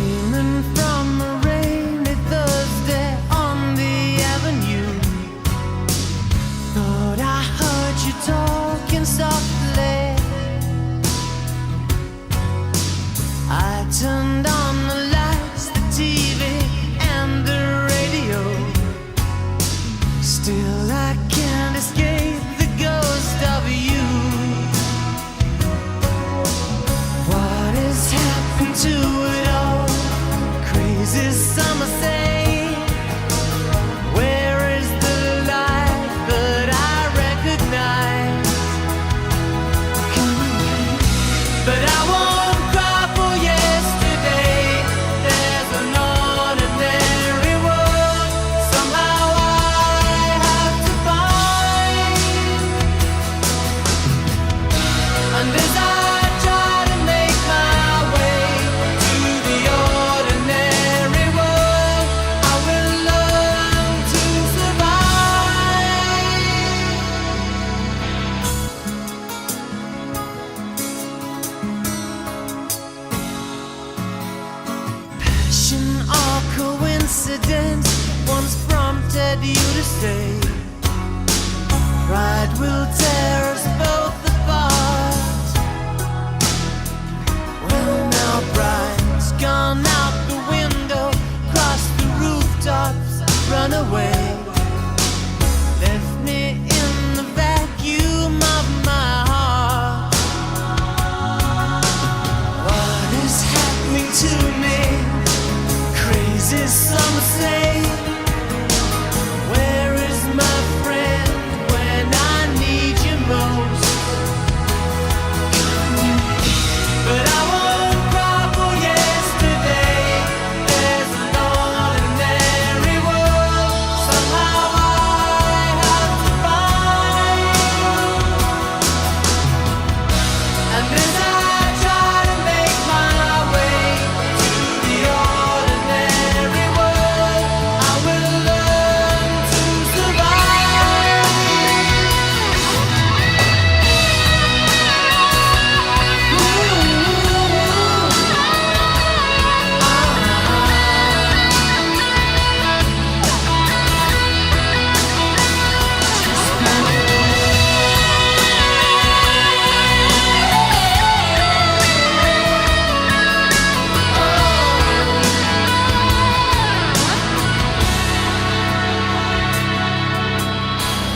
Streaming from a rainy Thursday on the avenue. Thought I heard you talking softly. I turned on the lights, the TV and the radio. Still I can't escape the ghost of you. What has happened to it all? Crazy summer say, where is the light that I recognize? But I won't cry for yesterday. There's an ordinary world somehow I have to find. And as I try to make my way to the ordinary world, I will learn to survive. Passion or coincidence once prompted you to say, pride will tear us both apart. Well, now pride's gone out the window, crossed the rooftops, run away, left me in the vacuum of my heart. What is happening to me? Crazy some say. Where is my friend when I need you most? But I won't cry for yesterday. There's an ordinary world somehow I have to find. And as I try to make my way to the ordinary world, I will learn to survive.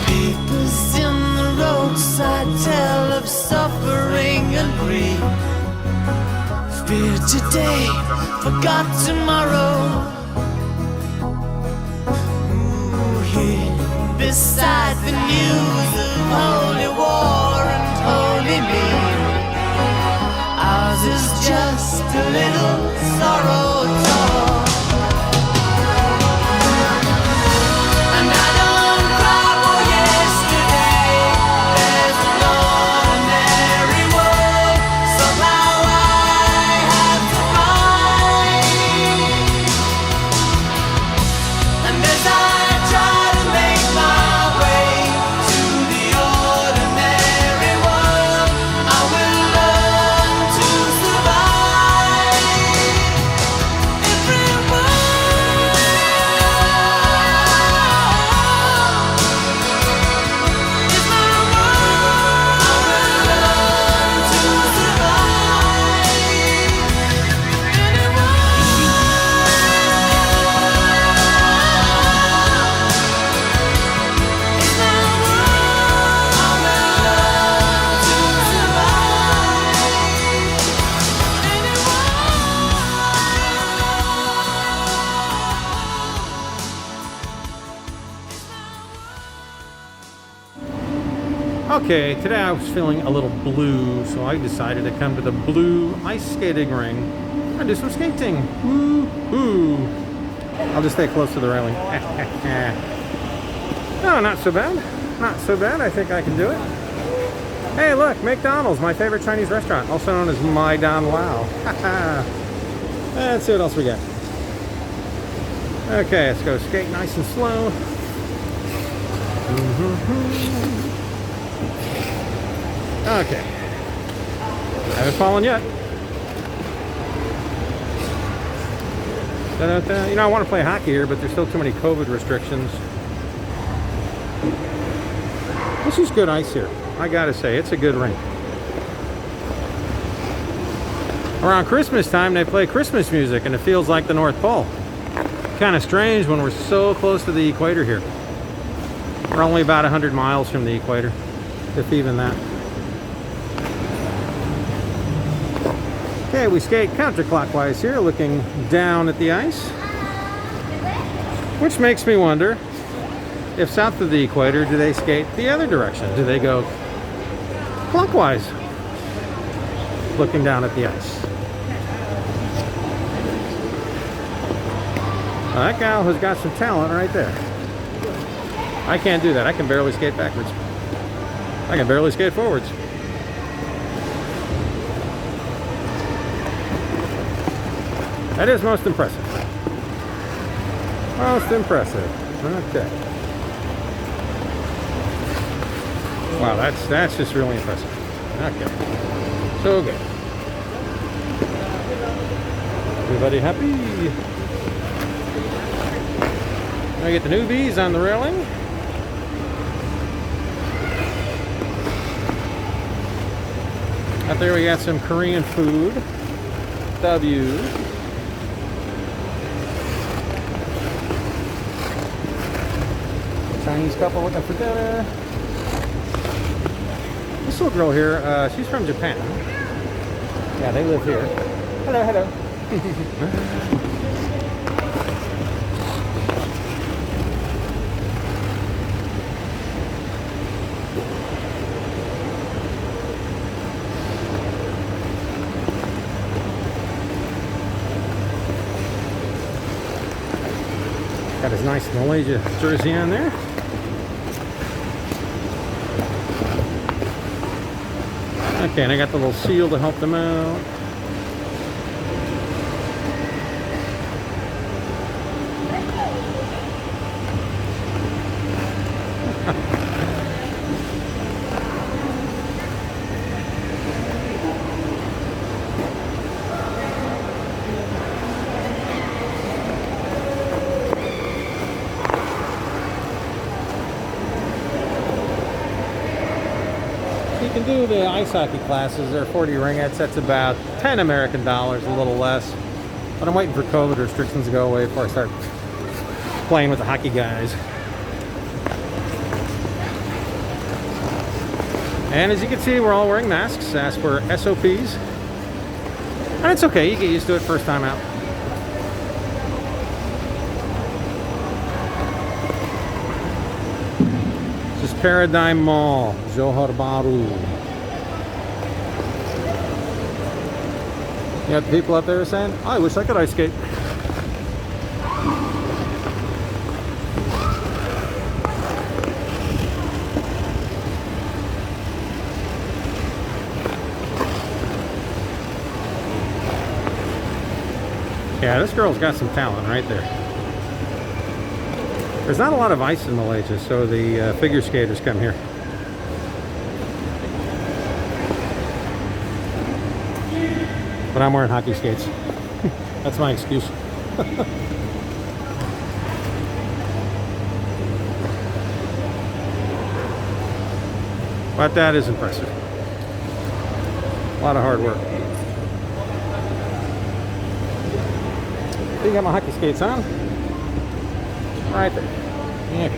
Papers in the roadside tell of suffering and grief. Fear today, forgot tomorrow. Ooh, here beside the news of holy war and holy me, ours is just a little sorrow talk. And I don't cry for yesterday. There's an ordinary world somehow I have to find. And as I try to make my way to the ordinary world, I will learn to survive. Okay, today I was feeling a little blue, so I decided to come to the blue ice skating ring and do some skating. Woo-hoo. I'll just stay close to the railing. No, not so bad. Not so bad. I think I can do it. Hey, look, McDonald's, my favorite Chinese restaurant, also known as My Don Lao. Let's see what else we got. Okay, let's go skate nice and slow. Okay. Haven't fallen yet. Da-da-da. You know, I want to play hockey here, but there's still too many COVID restrictions. This is good ice here. I gotta say, it's a good rink. Around Christmas time, they play Christmas music, and it feels like the North Pole. Kind of strange when we're so close to the equator here. We're only about 100 miles from the equator, if even that. Okay, we skate counterclockwise here, looking down at the ice. Which makes me wonder, if south of the equator, do they skate the other direction? Do they go clockwise, looking down at the ice? Well, that gal has got some talent right there. I can't do that. I can barely skate backwards. I can barely skate forwards. That is most impressive. Most impressive. Okay. Wow, that's just really impressive. Okay. So good. Everybody happy? I get the newbies on the railing. Out there we got some Korean food. W. Chinese couple looking for dinner. This little girl here, she's from Japan. Yeah, they live here. Hello, hello. Got his nice Malaysia jersey on there. Okay, and I got the little seal to help them out. You can do the ice hockey classes. They're 40 ringgits. That's about 10 American dollars, a little less. But I'm waiting for COVID restrictions to go away before I start playing with the hockey guys. And as you can see, we're all wearing masks as per SOPs. And it's okay, you get used to it first time out. This is Paradigm Mall, Johor Bahru. You got the people up there saying, I wish I could ice skate. Yeah, this girl's got some talent right there. There's not a lot of ice in Malaysia, so the figure skaters come here. But I'm wearing hockey skates. That's my excuse. But that is impressive. A lot of hard work. You got my hockey skates on. Right there. Yeah.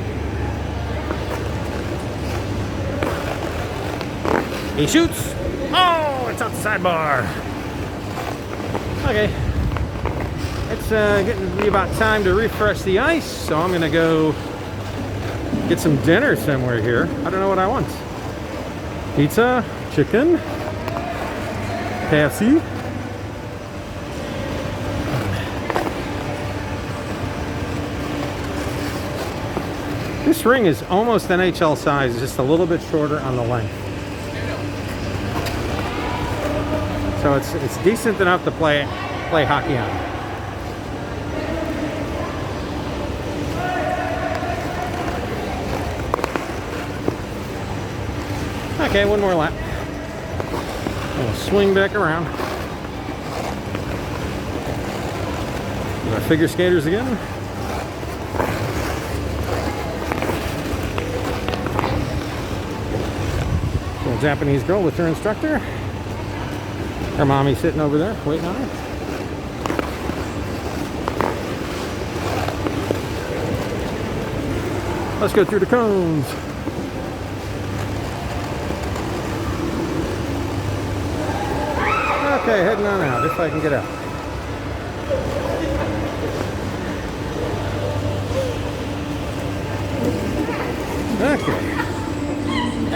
He shoots. Oh, it's off the sidebar. Okay. It's getting to be about time to refresh the ice, so I'm gonna go get some dinner somewhere here. I don't know what I want. Pizza, chicken, KFC. This ring is almost NHL size, just a little bit shorter on the length. So it's decent enough to play hockey on. Okay, one more lap. We'll swing back around. Figure skaters again. Little Japanese girl with her instructor. Her mommy sitting over there waiting on her. Let's go through the cones. Okay, heading on out, if I can get out. Okay.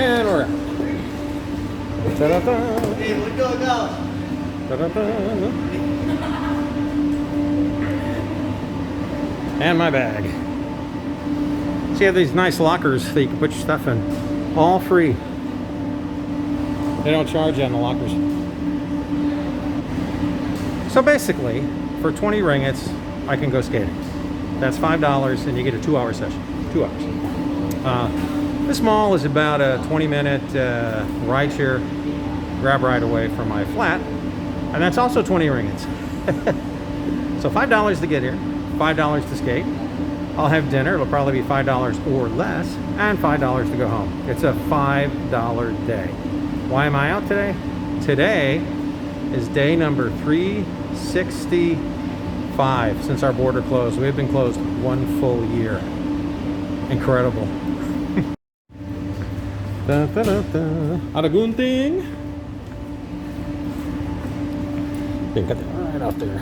And we're out. Ta-da-da. Ta-da-da. And my bag. So you have these nice lockers that you can put your stuff in. All free. They don't charge you on the lockers. So basically, for 20 ringgits, I can go skating. That's $5 and you get a 2-hour session. 2 hours. This mall is about a 20-minute rideshare grab ride away from my flat. And that's also 20 ringgits. So $5 to get here, $5 to skate. I'll have dinner, it'll probably be $5 or less, and $5 to go home. It's a $5 day. Why am I out today? Today is day number 365 since our border closed. We've been closed 1 full year. Incredible. Da, da, da, da. Ada gunting. Tingkat right out there.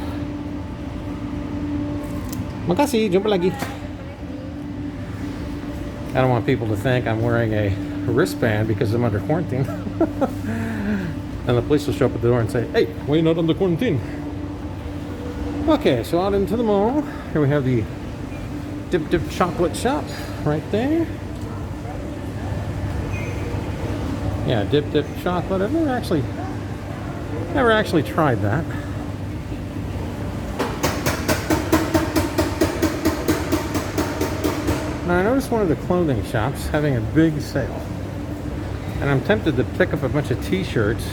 Makasih, jumpa lagi. I don't want people to think I'm wearing a wristband because I'm under quarantine. And the police will show up at the door and say, hey, why are you not under quarantine? Okay, so out into the mall. Here we have the Dip Dip chocolate shop right there. Yeah, Dip Dip chocolate. I've never actually tried that. Now I noticed one of the clothing shops having a big sale. And I'm tempted to pick up a bunch of t-shirts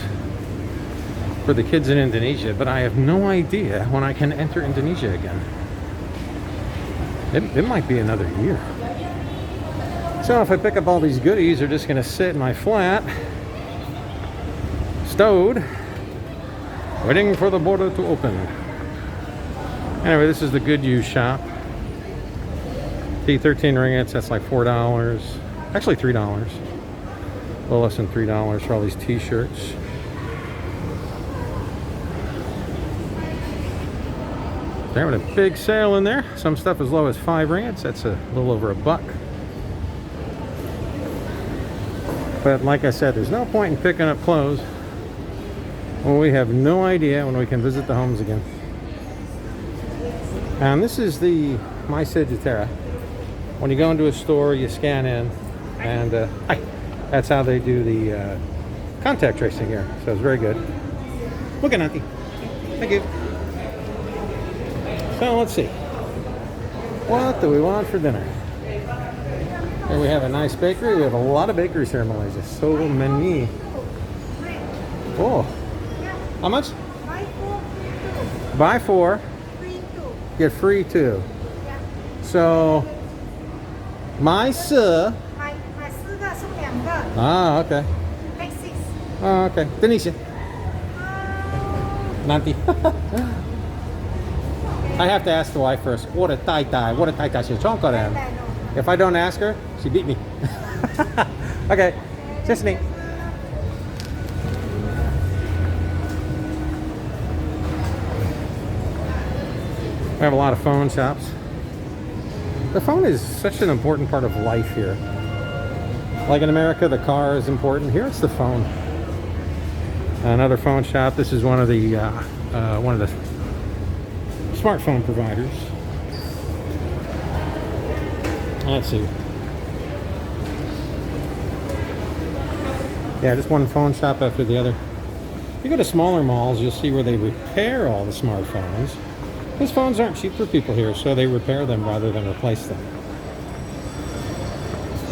for the kids in Indonesia, but I have no idea when I can enter Indonesia again. It might be another year. So if I pick up all these goodies, they're just gonna sit in my flat, stowed, waiting for the border to open. Anyway, this is the good use shop. $13 ringgits, that's like $4. Actually $3. A little less than $3 for all these t-shirts. They're having a big sale in there. Some stuff as low as 5 ringgits. That's a little over $1. But like I said, there's no point in picking up clothes when we have no idea when we can visit the homes again. And this is the My Sagittara. When you go into a store, you scan in, and that's how they do the contact tracing here. So it's very good. Look at Auntie. Thank you. So let's see. What do we want for dinner? Here we have a nice bakery. We have a lot of bakeries here in Malaysia. So many. Oh. How much? Buy 4. Get free 2. So, 买4. Ah, okay. Ah, okay. Denise. Nanti. I have to ask the wife first. What a tai tai. What a tai tai. If I don't ask her, she beat me. Okay. Listening. We have a lot of phone shops. The phone is such an important part of life here. Like in America, the car is important. Here it's the phone. Another phone shop. This is one of the smartphone providers. Let's see. Yeah, just one phone shop after the other. If you go to smaller malls, you'll see where they repair all the smartphones. These phones aren't cheap for people here, so they repair them rather than replace them.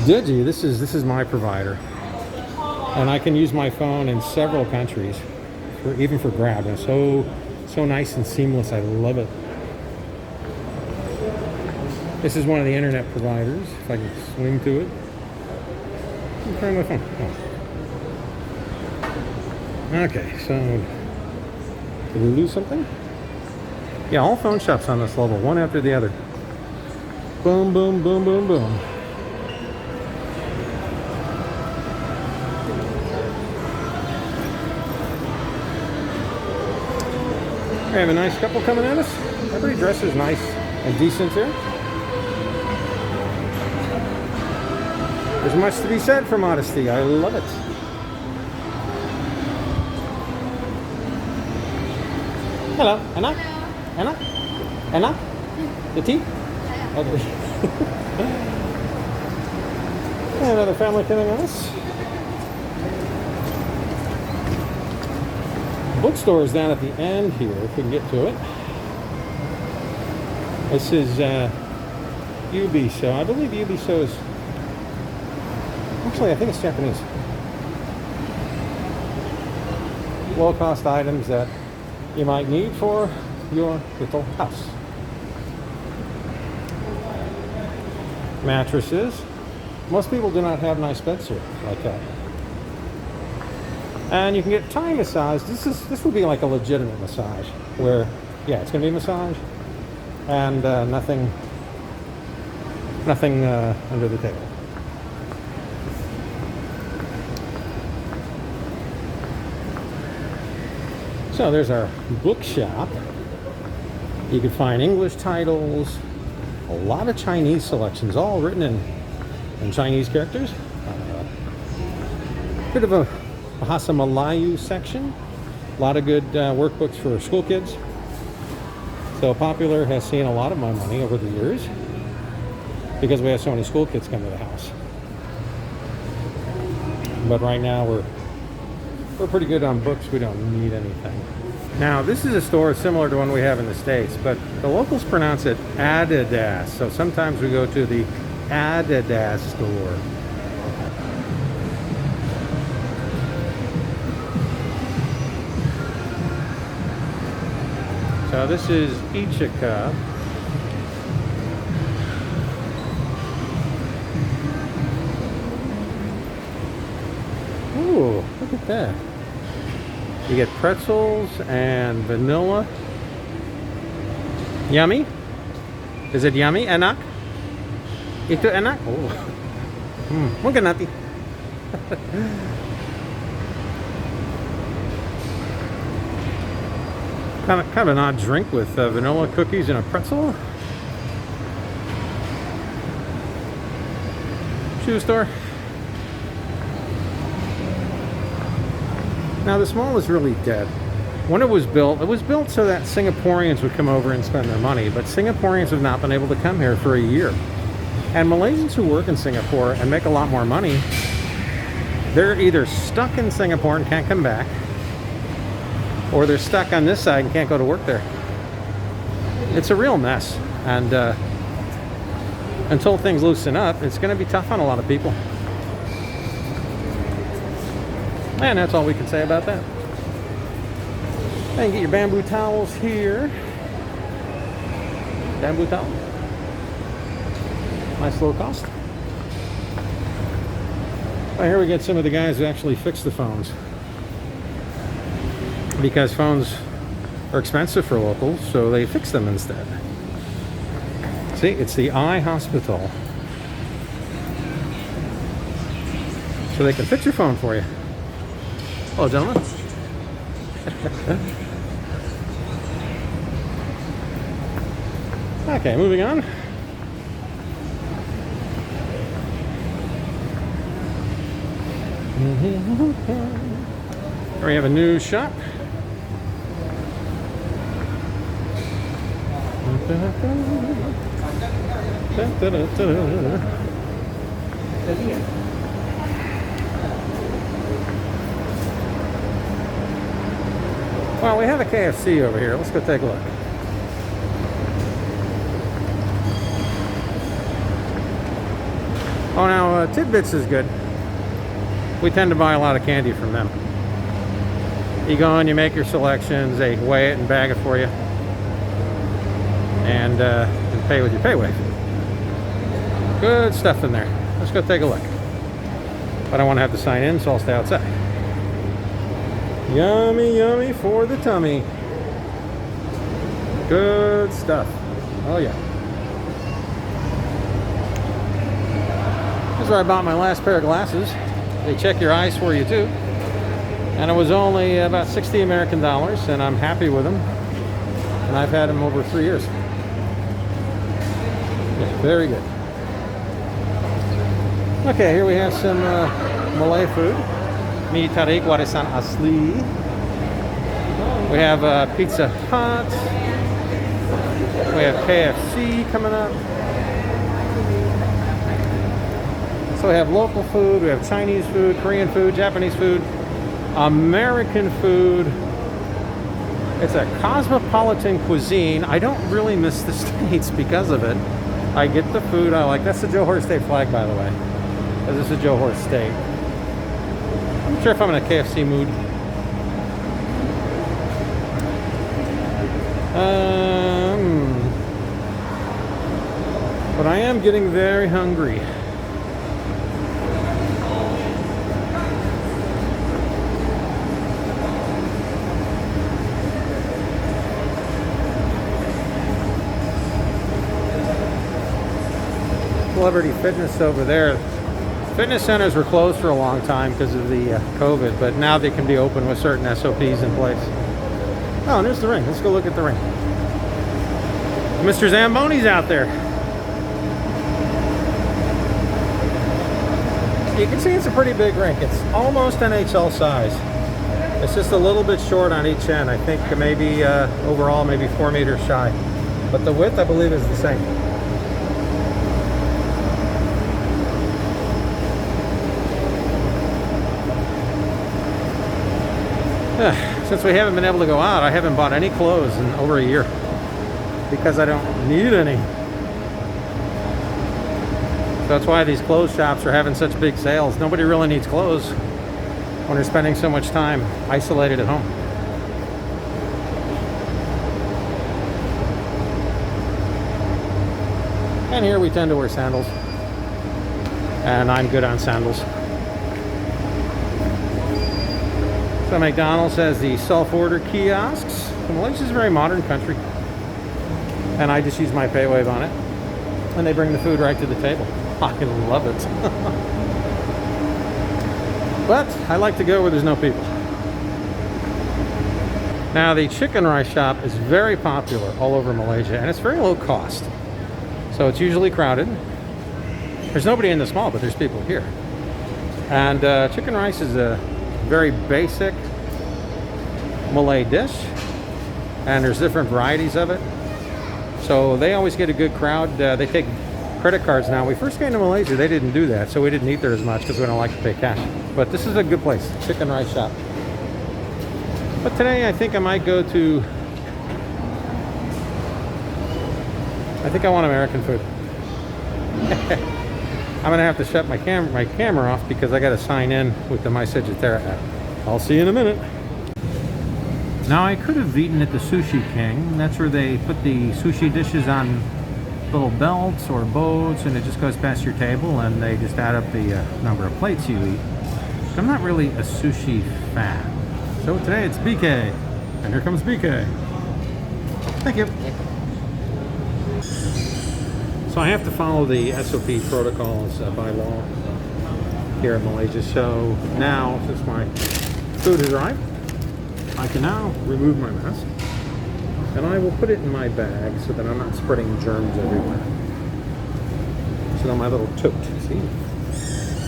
Digi, this is my provider. And I can use my phone in several countries, even for Grab. And it's so nice and seamless. I love it. This is one of the internet providers. If I can swing to it. I'm trying my phone. Oh. Okay, so did we lose something? Yeah, all phone shops on this level, one after the other. Boom, boom, boom, boom, boom. We have a nice couple coming at us. Everybody dresses nice and decent here. There's much to be said for modesty. I love it. Hello, Anna? Anna? Anna? The tea? Another family coming at us. Bookstore is down at the end here, if we can get to it. This is Ubiso. I believe Ubiso is... Actually, I think it's Japanese. Low-cost items that you might need for your little house. Mattresses. Most people do not have nice beds here like that. And you can get Thai massage. This would be like a legitimate massage where, yeah, it's gonna be a massage and nothing under the table. So there's our bookshop. You can find English titles, a lot of Chinese selections, all written in Chinese characters. Bit of a Bahasa Melayu section. A lot of good workbooks for school kids. So Popular has seen a lot of my money over the years because we have so many school kids come to the house. But right now we're pretty good on books. We don't need anything. Now this is a store similar to one we have in the States, but the locals pronounce it Adidas. So sometimes we go to the Adidas store. So this is Ichika. Ooh, look at that. You get pretzels and vanilla. Yummy? Is it yummy? Enak? Itu enak? Oh. Mungkin nanti. Kind of an odd drink with vanilla cookies and a pretzel. Shoe store. Now this mall is really dead. When it was built so that Singaporeans would come over and spend their money, but Singaporeans have not been able to come here for a year. And Malaysians who work in Singapore and make a lot more money, they're either stuck in Singapore and can't come back, or they're stuck on this side and can't go to work there. It's a real mess, and until things loosen up, it's going to be tough on a lot of people. And that's all we can say about that. You can get your bamboo towels here. Bamboo towel. Nice low cost. Well, here we get some of the guys who actually fix the phones. Because phones are expensive for locals, so they fix them instead. See, it's the eye hospital. So they can fix your phone for you. Hello, gentlemen. Okay, moving on. Here we have a new shop. Well, we have a KFC over here. Let's go take a look. Oh, now Tidbits is good. We tend to buy a lot of candy from them. You go in, you make your selections, they weigh it and bag it for you, and pay with your PayWave. Good stuff in there. Let's go take a look. But I want to have to sign in, so I'll stay outside. Yummy, yummy for the tummy. Good stuff. Oh yeah. This is where I bought my last pair of glasses. They check your eyes for you too. And it was only about 60 American dollars, and I'm happy with them. And I've had them over 3 years. Yeah, very good. Okay, here we have some Malay food. Mi tarik warisan asli. We have Pizza Hut. We have KFC coming up. So we have local food, we have Chinese food, Korean food, Japanese food, American food. It's a cosmopolitan cuisine. I don't really miss the States because of it. I get the food I like. That's the Joe Horse State flag, by the way. This is Joe Horse State. I'm not sure if I'm in a KFC mood. But I am getting very hungry. Celebrity Fitness over there. Fitness centers were closed for a long time because of the COVID, but now they can be open with certain SOPs in place. Oh, and there's the ring. Let's go look at the ring. Mr. Zamboni's out there. You can see it's a pretty big ring. It's almost NHL size. It's just a little bit short on each end. I think maybe overall maybe 4 meters shy. But the width, I believe, is the same. Since we haven't been able to go out, I haven't bought any clothes in over a year because I don't need any. So that's why these clothes shops are having such big sales. Nobody really needs clothes when they're spending so much time isolated at home. And here we tend to wear sandals. And I'm good on sandals. So McDonald's has the self-order kiosks. Malaysia is a very modern country. And I just use my PayWave on it. And they bring the food right to the table. I love it. But I like to go where there's no people. Now the chicken rice shop is very popular all over Malaysia, and it's very low cost. So it's usually crowded. There's nobody in this mall, but there's people here. And chicken rice is a very basic Malay dish, and there's different varieties of it. So they always get a good crowd. They take credit cards now. When we first came to Malaysia, they didn't do that, so we didn't eat there as much because we don't like to pay cash. But this is a good place, chicken rice shop. But today I think I might go to, I think I want American food. I'm gonna have to shut my camera off because I gotta sign in with the My Sagittara app. I'll see you in a minute. Now I could have eaten at the Sushi King. That's where they put the sushi dishes on little belts or boats, and it just goes past your table, and they just add up the number of plates you eat. So I'm not really a sushi fan. So today it's BK, and here comes BK. Thank you. So I have to follow the SOP protocols by law here in Malaysia. So now, since my food has arrived, I can now remove my mask, and I will put it in my bag so that I'm not spreading germs everywhere. So now my little tote, see?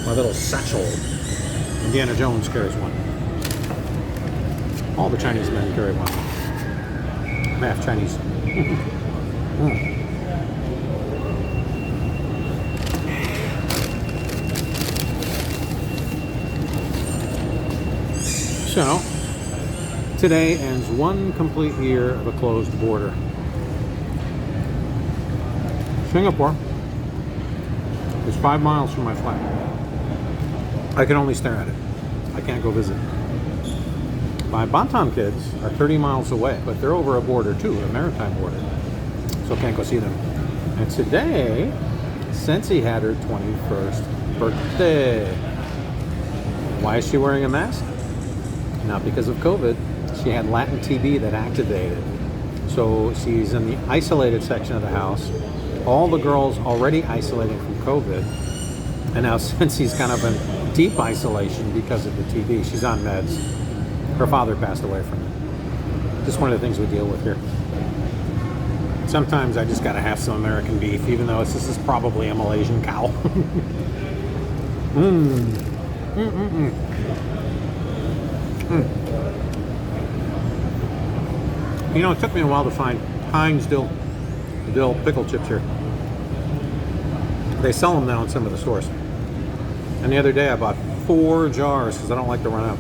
My little satchel. Indiana Jones carries one. All the Chinese men carry one. I'm half Chinese. So, today ends one complete year of a closed border. Singapore is 5 miles from my flat. I can only stare at it. I can't go visit. My Batam kids are 30 miles away, but they're over a border too, a maritime border. So I can't go see them. And today, since he had her 21st birthday. Why is she wearing a mask? Not because of COVID. She had latent TB that activated. So she's in the isolated section of the house. All the girls already isolating from COVID. And now since he's kind of in deep isolation because of the TB, she's on meds. Her father passed away from it. Just one of the things we deal with here. Sometimes I just gotta have some American beef, even though this is probably a Malaysian cow. You know, it took me a while to find Heinz dill pickle chips here. They sell them now in some of the stores. And the other day I bought 4 jars because I don't like to run out.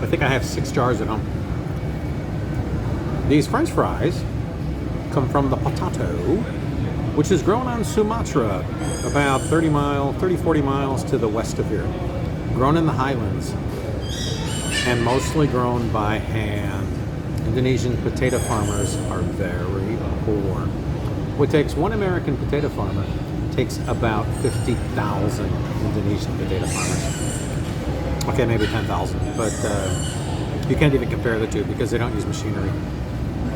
I think I have 6 jars at home. These French fries come from the potato, which is grown on Sumatra, about 40 miles to the west of here. Grown in the highlands and mostly grown by hand. Indonesian potato farmers are very poor. What takes one American potato farmer takes about 50,000 Indonesian potato farmers. Okay, maybe 10,000, but you can't even compare the two because they don't use machinery,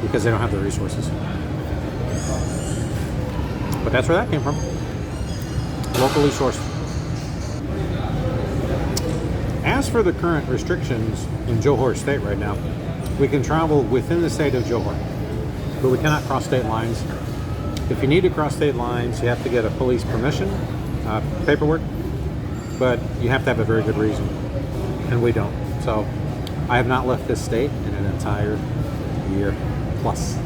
because they don't have the resources. But that's where that came from. Locally sourced. As for the current restrictions in Johor State right now, we can travel within the state of Johor, but we cannot cross state lines. If you need to cross state lines, you have to get a police permission, paperwork, but you have to have a very good reason, and we don't. So I have not left this state in an entire year plus.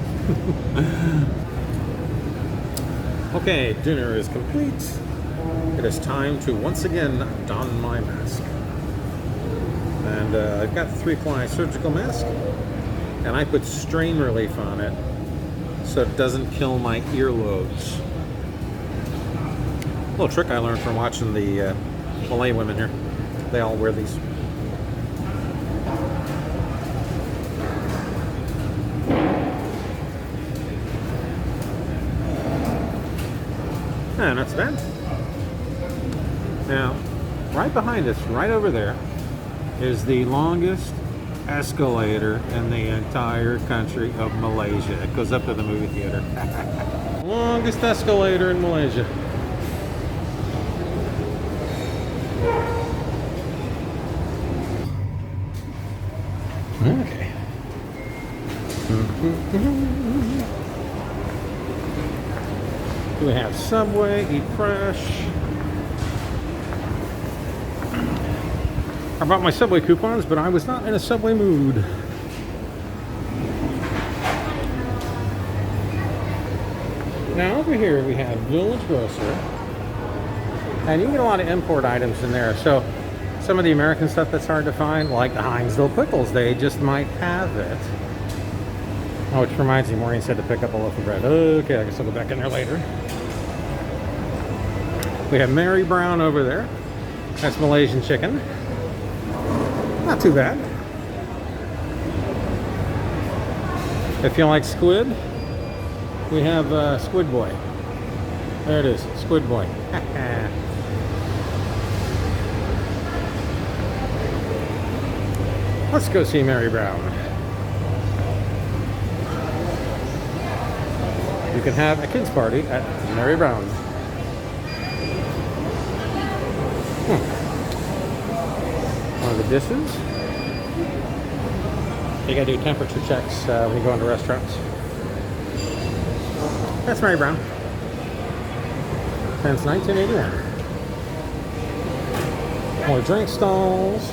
Okay, dinner is complete. It is time to once again don my mask. And I've got 3-ply surgical mask, and I put strain relief on it so it doesn't kill my earlobes. A little trick I learned from watching the Malay women here. They all wear these. And that's that. Now, right behind us, right over there, is the longest escalator in the entire country of Malaysia. It goes up to the movie theater. Longest escalator in Malaysia. Okay. We have Subway, Eat Fresh. I bought my Subway coupons, but I was not in a Subway mood. Now over here we have Village Grocer, and you get a lot of import items in there. So some of the American stuff that's hard to find, like the Heinz dill pickles, they just might have it. Oh, which reminds me, Maureen said to pick up a loaf of bread. Okay, I guess I'll go back in there later. We have Mary Brown over there. That's Malaysian chicken. Not too bad. If you like squid, we have Squid Boy. There it is, Squid Boy. Let's go see Mary Brown. You can have a kids' party at Mary Brown. One of the dishes. You gotta do temperature checks when you go into restaurants. That's Mary Brown. Since 1981. More drink stalls.